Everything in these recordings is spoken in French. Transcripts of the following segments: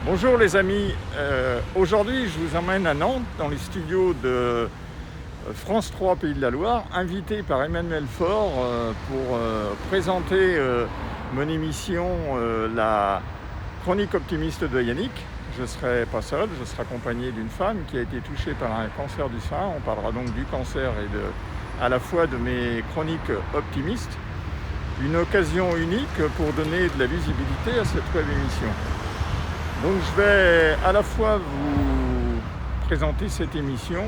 Bonjour les amis, aujourd'hui je vous emmène à Nantes dans les studios de France 3 Pays de la Loire, invité par Emmanuel Faure pour présenter mon émission La Chronique optimiste de Yannick. Je ne serai pas seul, je serai accompagné d'une femme qui a été touchée par un cancer du sein. On parlera donc du cancer et à la fois de mes chroniques optimistes. Une occasion unique pour donner de la visibilité à cette web émission. Donc je vais à la fois vous présenter cette émission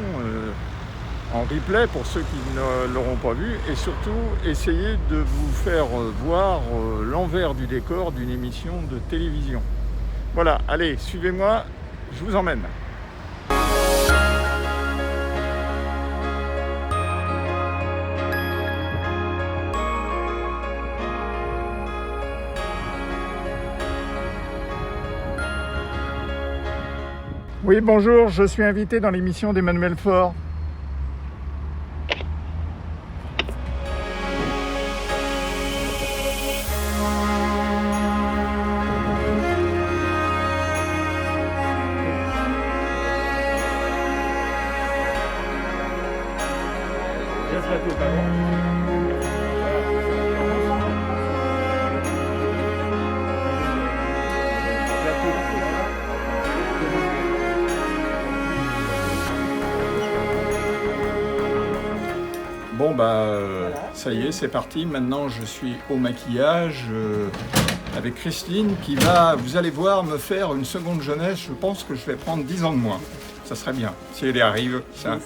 en replay pour ceux qui ne l'auront pas vue et surtout essayer de vous faire voir l'envers du décor d'une émission de télévision. Voilà, allez, suivez-moi, je vous emmène. Oui, bonjour, je suis invité dans l'émission d'Emmanuel Faure. Bon ça y est, c'est parti. Maintenant je suis au maquillage avec Christine qui va, vous allez voir, me faire une seconde jeunesse. Je pense que je vais prendre 10 ans de moins. Ça serait bien, si elle y arrive. C'est un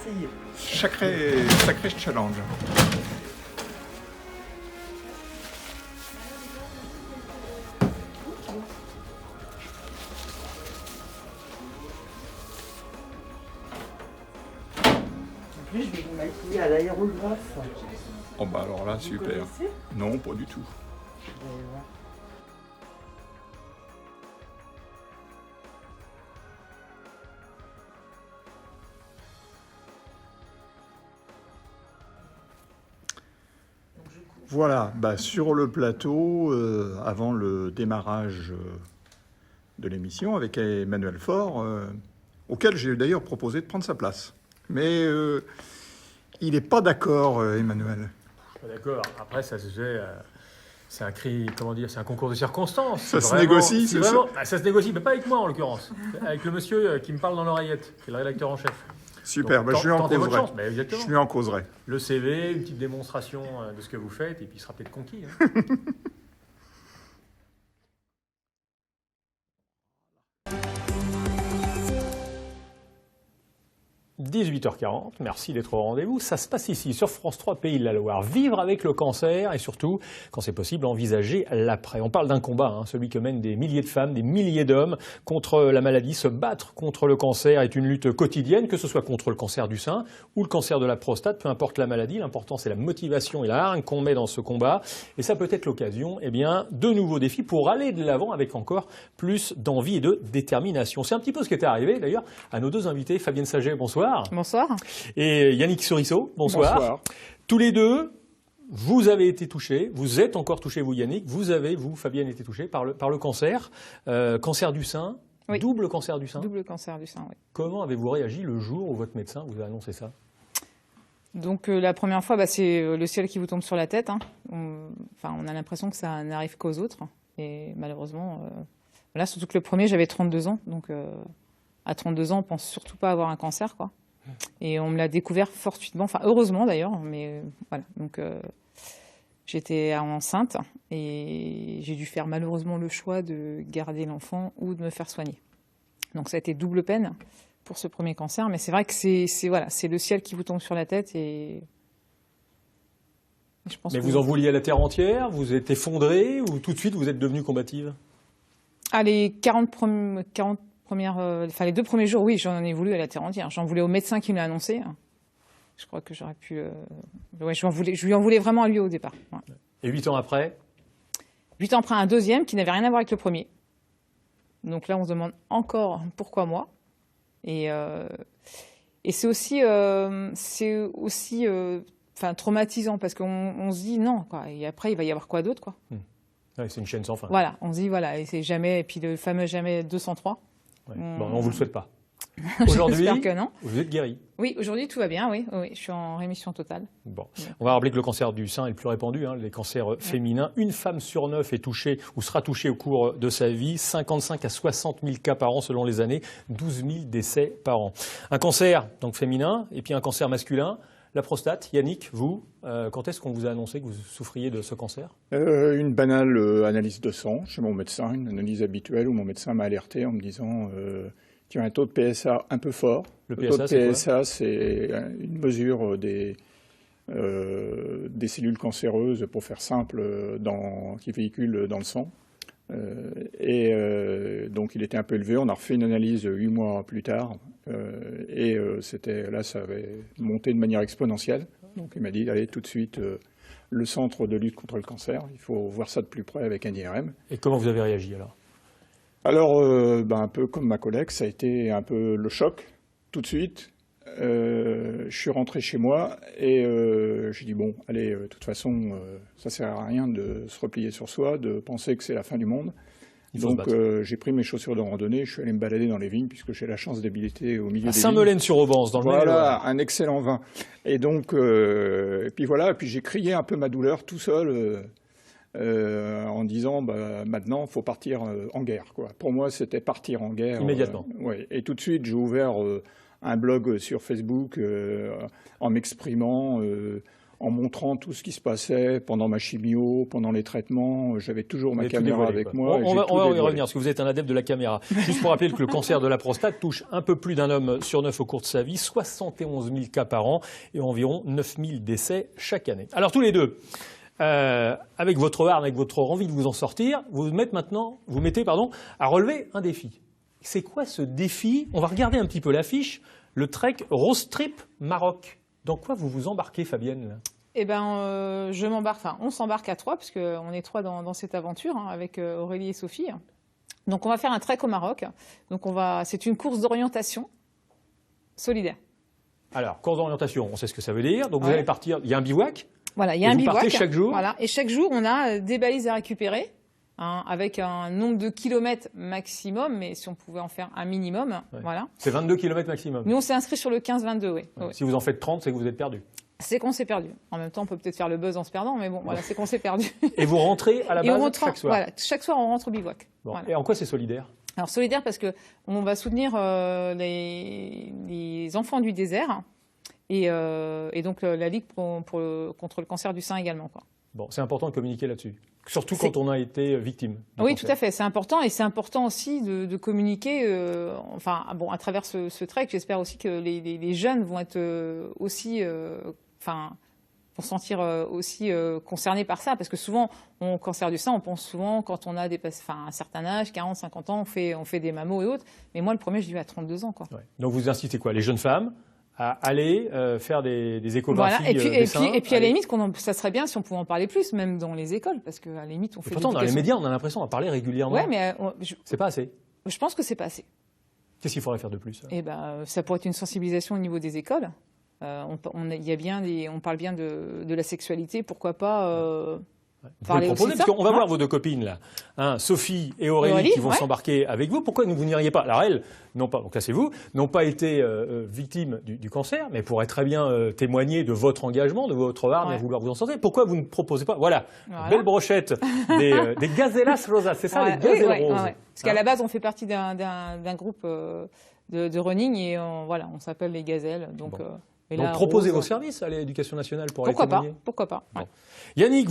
sacré challenge. Je vais vous maquiller à l'aérographe. Oh bah alors là, super. Non, pas du tout. Voilà, sur le plateau, avant le démarrage de l'émission avec Emmanuel Faure, auquel j'ai d'ailleurs proposé de prendre sa place. Mais il n'est pas d'accord, Emmanuel. Pas d'accord. Après, ça se fait. C'est un cri, comment dire, c'est un concours de circonstances. Ça se négocie, c'est vraiment, ça se négocie, mais pas avec moi en l'occurrence. Avec le monsieur qui me parle dans l'oreillette, qui est le rédacteur en chef. Super, Donc, je lui en causerai. Chance, exactement. Je lui en causerai. Le CV, une petite démonstration de ce que vous faites, et puis il sera peut-être conquis. Hein. 18h40, merci d'être au rendez-vous. Ça se passe ici, sur France 3 Pays de la Loire. Vivre avec le cancer et surtout, quand c'est possible, envisager l'après. On parle d'un combat, celui que mènent des milliers de femmes, des milliers d'hommes contre la maladie. Se battre contre le cancer est une lutte quotidienne, que ce soit contre le cancer du sein ou le cancer de la prostate, peu importe la maladie. L'important, c'est la motivation et la hargne qu'on met dans ce combat. Et ça peut être l'occasion, de nouveaux défis pour aller de l'avant avec encore plus d'envie et de détermination. C'est un petit peu ce qui était arrivé, d'ailleurs, à nos deux invités. Fabienne Saget, bonsoir. Bonsoir. Et Yannick Sorisseau, bonsoir. Bonsoir. Tous les deux, vous avez été touchés, vous êtes encore touchés, vous Yannick, vous Fabienne, été touchés par le cancer, cancer du sein, oui. Double cancer du sein. Double cancer du sein, oui. Comment avez-vous réagi le jour où votre médecin vous a annoncé ça? Donc la première fois, c'est le ciel qui vous tombe sur la tête. On a l'impression que ça n'arrive qu'aux autres. Et malheureusement, là, surtout que le premier, j'avais 32 ans, donc... à 32 ans, on pense surtout pas avoir un cancer, quoi. Et on me l'a découvert fortuitement, heureusement d'ailleurs, mais voilà. Donc j'étais enceinte et j'ai dû faire malheureusement le choix de garder l'enfant ou de me faire soigner. Donc ça a été double peine pour ce premier cancer, mais c'est vrai que c'est le ciel qui vous tombe sur la tête et je pense. Mais vous en vouliez à la terre entière, vous êtes effondrée ou tout de suite vous êtes devenue combative? Les 40 les 2 premiers jours, oui, j'en ai voulu à la terre entière. J'en voulais au médecin qui me l'a annoncé. Je crois que j'aurais pu... je lui en voulais vraiment à lui au départ. Ouais. Et 8 ans après? 8 ans après, un deuxième qui n'avait rien à voir avec le premier. Donc là, on se demande encore pourquoi moi. Et c'est aussi traumatisant parce qu'on se dit non, quoi. Et après, il va y avoir quoi d'autre, quoi. Ouais, c'est une chaîne sans fin. Voilà, on se dit voilà, et c'est jamais, et puis le fameux jamais 203. Ouais. Bon, on vous le souhaite pas. Aujourd'hui, Aujourd'hui, que non. vous êtes guéri. Oui, aujourd'hui tout va bien, oui, je suis en rémission totale. Bon. On va rappeler que le cancer du sein est le plus répandu, les cancers féminins. Une femme sur 9 est touchée ou sera touchée au cours de sa vie. 55 à 60 000 cas par an selon les années, 12 000 décès par an. Un cancer donc féminin et puis un cancer masculin. La prostate, Yannick, vous, quand est-ce qu'on vous a annoncé que vous souffriez de ce cancer? Une banale analyse de sang chez mon médecin, une analyse habituelle où mon médecin m'a alerté en me disant qu'il y a un taux de PSA un peu fort. Le taux de PSA, c'est une mesure des cellules cancéreuses, pour faire simple, qui véhiculent dans le sang. Donc il était un peu élevé. On a refait une analyse 8 mois plus tard. Là, ça avait monté de manière exponentielle. Donc il m'a dit, allez, tout de suite, le centre de lutte contre le cancer, il faut voir ça de plus près avec un IRM. Et comment vous avez réagi alors? Alors, un peu comme ma collègue, ça a été un peu le choc, tout de suite. Je suis rentré chez moi et j'ai dit, bon, allez, de toute façon, ça sert à rien de se replier sur soi, de penser que c'est la fin du monde. Donc j'ai pris mes chaussures de randonnée, je suis allé me balader dans les vignes, puisque j'ai la chance d'habiter au milieu des vignes. Saint-Melaine-sur-Aubance, dans le Maine-et-Loire. Voilà, un excellent vin. Et donc, puis j'ai crié un peu ma douleur tout seul, en disant, maintenant, il faut partir en guerre, quoi. Pour moi, c'était partir en guerre. Immédiatement. Ouais. Et tout de suite, j'ai ouvert un blog sur Facebook en m'exprimant, en montrant tout ce qui se passait pendant ma chimio, pendant les traitements. J'avais toujours ma caméra avec moi. On va y revenir, parce que vous êtes un adepte de la caméra. Juste pour rappeler que le cancer de la prostate touche un peu plus d'un homme sur 9 au cours de sa vie, 71 000 cas par an et environ 9 000 décès chaque année. Alors tous les deux, avec votre arme, avec votre envie de vous en sortir, vous mettez à relever un défi. C'est quoi ce défi? On va regarder un petit peu l'affiche, le Trek Rose Trip Maroc. Dans quoi vous vous embarquez, Fabienne? Eh ben, on s'embarque à 3, parce qu'on est 3 dans cette aventure, avec Aurélie et Sophie. Donc on va faire un trek au Maroc. Donc c'est une course d'orientation solidaire. Alors, course d'orientation, on sait ce que ça veut dire. Donc vous allez partir, il y a un bivouac. Voilà, il y a un bivouac. Vous partez chaque jour. Voilà, et chaque jour, on a des balises à récupérer. Avec un nombre de kilomètres maximum, mais si on pouvait en faire un minimum, voilà. C'est 22 kilomètres maximum. Nous, on s'est inscrit sur le 15-22, oui. Si vous en faites 30, c'est que vous êtes perdu. C'est qu'on s'est perdu. En même temps, on peut peut-être faire le buzz en se perdant, mais bon, voilà, c'est qu'on s'est perdu. Et vous rentrez à la base chaque soir. Voilà, chaque soir, on rentre au bivouac. Bon. Voilà. Et en quoi c'est solidaire? Alors, solidaire parce qu'on va soutenir les enfants du désert et donc la Ligue contre le cancer du sein également, quoi. Bon, c'est important de communiquer là-dessus. Surtout quand on a été victime. Oui, tout à fait. C'est important. Et c'est important aussi de communiquer, à travers ce trek. J'espère aussi que les jeunes vont être aussi, vont se sentir aussi concernés par ça. Parce que souvent, au cancer du sein, on pense souvent, quand on a un certain âge, 40, 50 ans, on fait des mammos et autres. Mais moi, le premier, je l'ai eu à 32 ans, quoi. Ouais. Donc, vous incitez quoi? Les jeunes femmes à aller faire des échographies. Voilà. Et puis à la limite, ça serait bien si on pouvait en parler plus, même dans les écoles, parce qu'à la limite, on fait. Pourtant, dans les médias, on a l'impression d'en parler régulièrement. Ouais, mais c'est pas assez. Je pense que c'est pas assez. Qu'est-ce qu'il faudrait faire de plus? Eh ben, ça pourrait être une sensibilisation au niveau des écoles. On parle bien de la sexualité, pourquoi pas. Vous le proposez, parce qu'on va voir vos deux copines là, Sophie et Aurélie qui vont s'embarquer avec vous. Pourquoi vous n'iriez pas? Alors elles, donc là c'est vous, n'ont pas été victimes du cancer, mais pourraient très bien témoigner de votre engagement, de votre art, et vouloir vous en sortir. Pourquoi vous ne proposez pas, belle brochette, des gazellas rosas, c'est ça, les gazelles roses. Parce qu'à la base, on fait partie d'un groupe de running et on s'appelle les gazelles. Donc proposez vos services à l'Éducation nationale pour aller témoigner. Pourquoi pas. Bon. Yannick,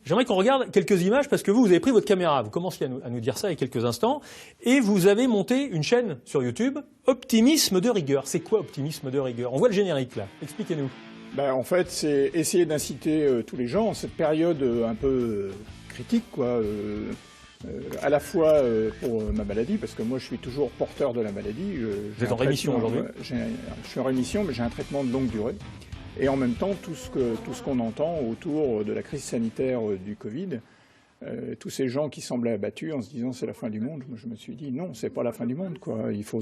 j'aimerais qu'on regarde quelques images parce que vous avez pris votre caméra. Vous commenciez à nous dire ça il y a quelques instants. Et vous avez monté une chaîne sur YouTube, Optimisme de rigueur. C'est quoi Optimisme de rigueur? On voit le générique là. Expliquez-nous. En fait, c'est essayer d'inciter tous les gens en cette période un peu critique, quoi. À la fois pour ma maladie, parce que moi je suis toujours porteur de la maladie. Vous êtes en rémission aujourd'hui? Je suis en rémission, mais j'ai un traitement de longue durée. Et en même temps, tout ce qu'on entend autour de la crise sanitaire du Covid, tous ces gens qui semblaient abattus en se disant c'est la fin du monde, je me suis dit non, c'est pas la fin du monde, quoi. Il faut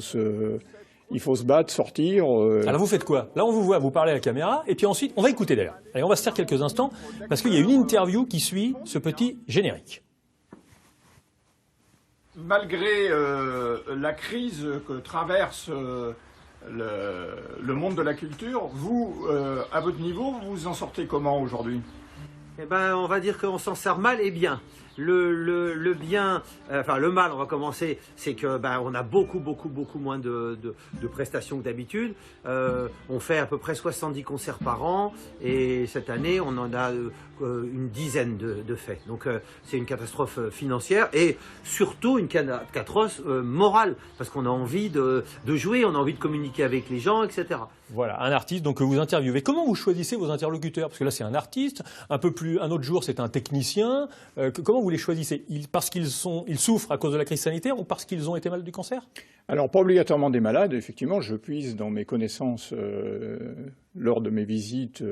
il faut se battre, sortir. Alors vous faites quoi? Là on vous voit, vous parlez à la caméra, et puis ensuite on va écouter d'ailleurs. Allez, on va se taire quelques instants, parce qu'il y a une interview qui suit ce petit générique. Malgré la crise que traverse le monde de la culture, vous, à votre niveau, vous vous en sortez comment aujourd'hui? Eh ben, on va dire qu'on s'en sort mal et bien. Le bien, enfin le mal, on va commencer, c'est que on a beaucoup moins de prestations que d'habitude. On fait à peu près 70 concerts par an et cette année on en a une dizaine de faits. Donc c'est une catastrophe financière et surtout une catastrophe morale parce qu'on a envie de jouer, on a envie de communiquer avec les gens, etc. Voilà, un artiste donc, que vous interviewez. Comment vous choisissez vos interlocuteurs? Parce que là c'est un artiste, un autre jour c'est un technicien. Comment vous les choisissez? Parce qu'ils souffrent à cause de la crise sanitaire ou parce qu'ils ont été malades du cancer? Alors, pas obligatoirement des malades. Effectivement, je puise dans mes connaissances lors de mes visites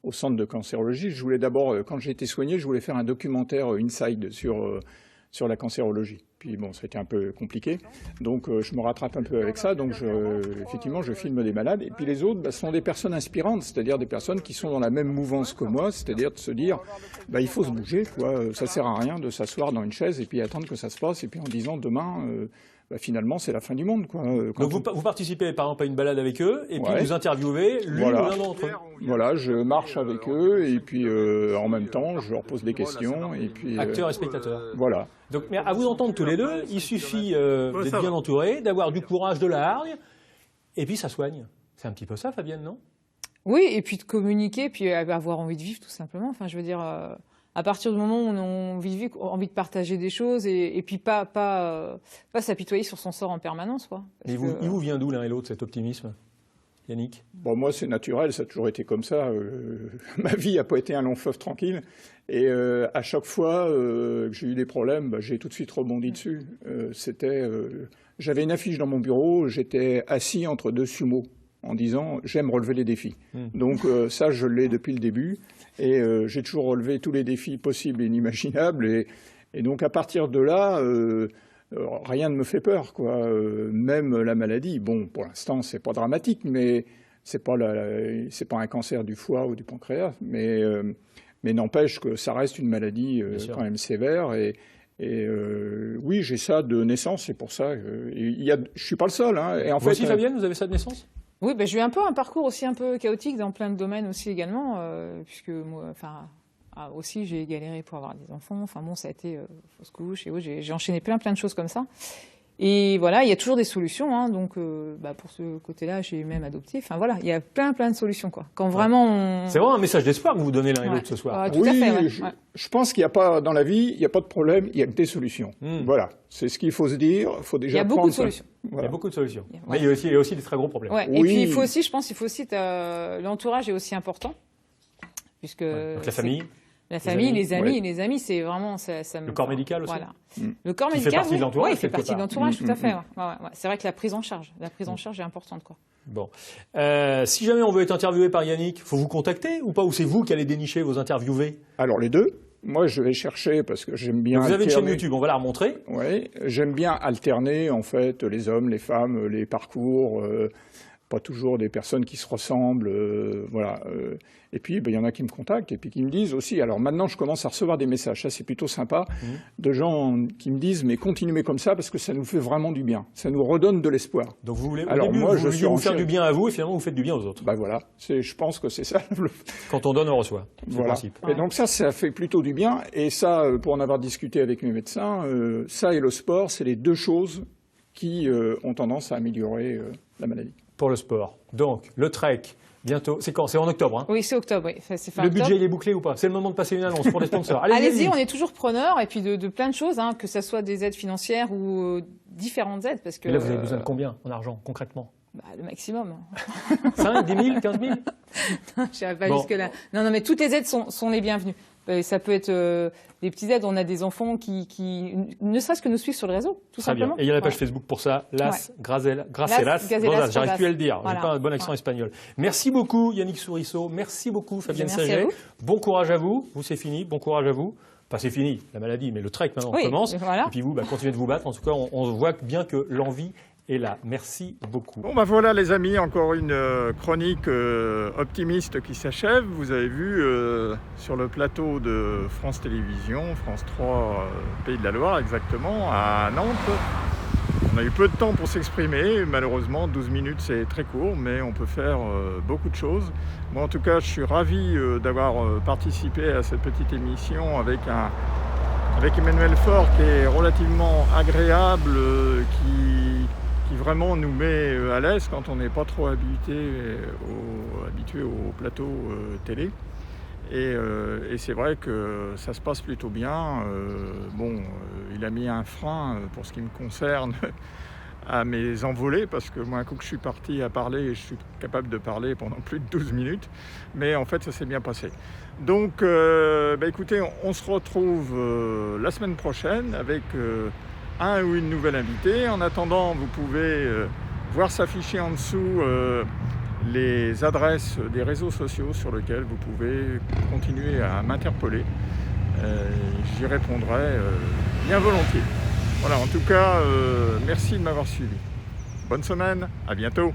au centre de cancérologie. Je voulais d'abord, quand j'ai été soigné, je voulais faire un documentaire inside sur la cancérologie. Puis bon, ça a été un peu compliqué. Donc, je me rattrape un peu avec ça. Donc, effectivement, je filme des malades. Et puis les autres, sont des personnes inspirantes, c'est-à-dire des personnes qui sont dans la même mouvance que moi, c'est-à-dire de se dire, il faut se bouger, quoi. Ça sert à rien de s'asseoir dans une chaise et puis attendre que ça se passe. Et puis en disant, demain, finalement, c'est la fin du monde, quoi. Donc vous participez par exemple à une balade avec eux et puis vous interviewez l'une ou l'un d'entre eux. Voilà, je marche avec eux et puis en même temps, je leur pose des questions. Et puis, acteurs et spectateurs. Voilà. Donc, mais à vous entendre tous les deux, il suffit d'être bien entouré, d'avoir du courage, de la hargne, et puis ça soigne. C'est un petit peu ça, Fabienne, non? Oui, et puis de communiquer, puis avoir envie de vivre, tout simplement. Enfin, je veux dire, à partir du moment où on a envie de vivre, envie de partager des choses, et puis pas s'apitoyer sur son sort en permanence, quoi. Et il vous vient d'où l'un et l'autre, cet optimisme, Yannick? Bon, moi, c'est naturel, ça a toujours été comme ça. Ma vie n'a pas été un long fleuve tranquille. Et à chaque fois que j'ai eu des problèmes, j'ai tout de suite rebondi dessus. J'avais une affiche dans mon bureau, j'étais assis entre deux sumos en disant « j'aime relever les défis ». Donc ça, je l'ai depuis le début. Et j'ai toujours relevé tous les défis possibles et inimaginables. Et donc à partir de là... rien ne me fait peur, quoi. Même la maladie. Bon, pour l'instant, c'est pas dramatique, mais c'est pas un cancer du foie ou du pancréas, mais n'empêche que ça reste une maladie quand même sévère. Et oui, j'ai ça de naissance, c'est pour ça. Je suis pas le seul. Hein. Et en vous aussi, Fabienne, vous avez ça de naissance? Oui, j'ai eu un peu un parcours aussi un peu chaotique dans plein de domaines aussi également, puisque moi, aussi, j'ai galéré pour avoir des enfants. Enfin bon, ça a été fausse couche et j'ai enchaîné plein de choses comme ça. Et voilà, il y a toujours des solutions. Hein, donc, pour ce côté-là, j'ai même adopté. Enfin voilà, il y a plein de solutions, quoi. Quand vraiment C'est vraiment un message d'espoir que vous donnez l'un et l'autre ce soir. Tout à fait, je pense qu'il n'y a pas, dans la vie, il n'y a pas de problème, il y a que des solutions. Voilà, c'est ce qu'il faut se dire. Faut déjà il y a beaucoup de solutions. Voilà. Il y a beaucoup de solutions. Mais il y a aussi des très gros problèmes. Ouais. Et puis, il faut aussi, l'entourage est aussi important. Puisque donc la famille. La famille, les amis, c'est vraiment le corps médical aussi. Voilà. Le corps médical, fait partie de l'entourage. Oui, il fait partie de l'entourage, tout à fait. C'est vrai que la prise en charge est importante, quoi. Bon, si jamais on veut être interviewé par Yannick, faut vous contacter ou pas? Ou c'est vous qui allez dénicher vos interviewés? Alors les deux. Moi, je vais chercher parce que j'aime bien. Vous avez une chaîne YouTube, on va la remontrer. Oui, j'aime bien alterner en fait les hommes, les femmes, les parcours. Pas toujours des personnes qui se ressemblent, voilà. Et puis, il y en a qui me contactent et puis qui me disent aussi, alors maintenant je commence à recevoir des messages, ça c'est plutôt sympa, de gens qui me disent, mais continuez comme ça parce que ça nous fait vraiment du bien, ça nous redonne de l'espoir. Donc vous voulez, alors, moi, je suis vous faire du bien à vous et finalement vous faites du bien aux autres. Voilà, je pense que c'est ça. Quand on donne, on reçoit, c'est voilà. le principe. Et donc ça fait plutôt du bien, et ça, pour en avoir discuté avec mes médecins, ça et le sport, c'est les deux choses qui ont tendance à améliorer la maladie. Pour le sport. Donc, le trek, bientôt. C'est quand? C'est en octobre, hein? Oui, c'est octobre, oui. C'est fin le octobre. budget, il est bouclé ou pas? C'est le moment de passer une annonce pour les sponsors. Allez-y, on est toujours preneurs, et puis de plein de choses, hein, que ce soit des aides financières ou différentes aides. Parce que, et là, vous avez besoin de combien en argent, concrètement? Le maximum. 5, 10 000, 15 000? Je n'irai pas jusque-là. Non, mais toutes les aides sont les bienvenues. Ça peut être des petites aides. On a des enfants qui ne serait-ce que nous suivent sur le réseau, tout simplement. Bien. Et il y a la page Facebook pour ça, Las Gracelas. J'arrive plus à le dire. J'ai pas un bon accent espagnol. Merci beaucoup, Yannick Souriceau. Merci beaucoup, Fabienne Saget. Bon courage à vous. Vous, c'est fini. Bon courage à vous. Enfin, c'est fini, la maladie, mais le trek maintenant commence. Voilà. Et puis vous, continuez de vous battre. En tout cas, on voit bien que l'envie est là. Merci beaucoup. Bon, voilà les amis, encore une chronique optimiste qui s'achève. Vous avez vu sur le plateau de France Télévisions, France 3, Pays de la Loire exactement, à Nantes. On a eu peu de temps pour s'exprimer, malheureusement 12 minutes c'est très court, mais on peut faire beaucoup de choses. Moi en tout cas je suis ravi d'avoir participé à cette petite émission avec Emmanuel Faure qui est relativement agréable, qui vraiment nous met à l'aise quand on n'est pas trop habitué au plateau télé. Et c'est vrai que ça se passe plutôt bien. Il a mis un frein pour ce qui me concerne à mes envolées, parce que moi un coup que je suis parti à parler, je suis capable de parler pendant plus de 12 minutes. Mais en fait ça s'est bien passé. Donc écoutez, on se retrouve la semaine prochaine avec un ou une nouvelle invitée. En attendant, vous pouvez voir s'afficher en dessous les adresses des réseaux sociaux sur lesquels vous pouvez continuer à m'interpeller. J'y répondrai bien volontiers. Voilà, en tout cas, merci de m'avoir suivi. Bonne semaine, à bientôt.